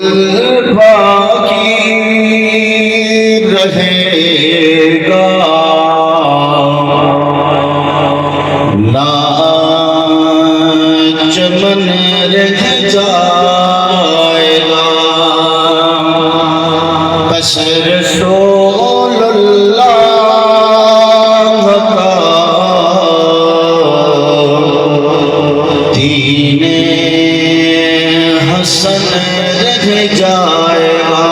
دل باقی رہے گا نہ چمن رہ جائے گا بس رسول اللہ کا دین حسن رہ جائے گا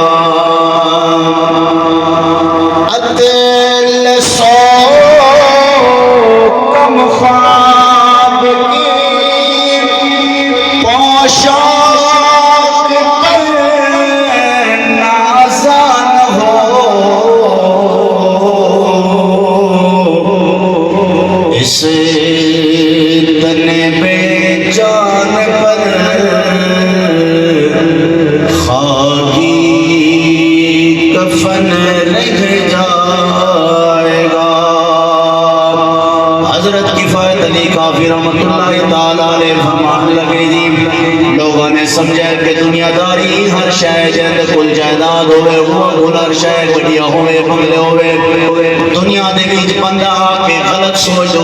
عدل سو کم خواب کی پوشاک پر نازان ہو اس تن بے جان پر خاکی کفن رہ جائے گا حضرت کفایت علی کافی رحمت اللہ تعالیٰ علیہ فرمان لگے جی لوگوں نے سمجھا کہ دنیا داری ہر شے جند کل جائیداد ہوئے کل ہر شے گڈیاں ہوئے بنگلے ہوئے دنیا دے وچ بندہ آ کے غلط سوچ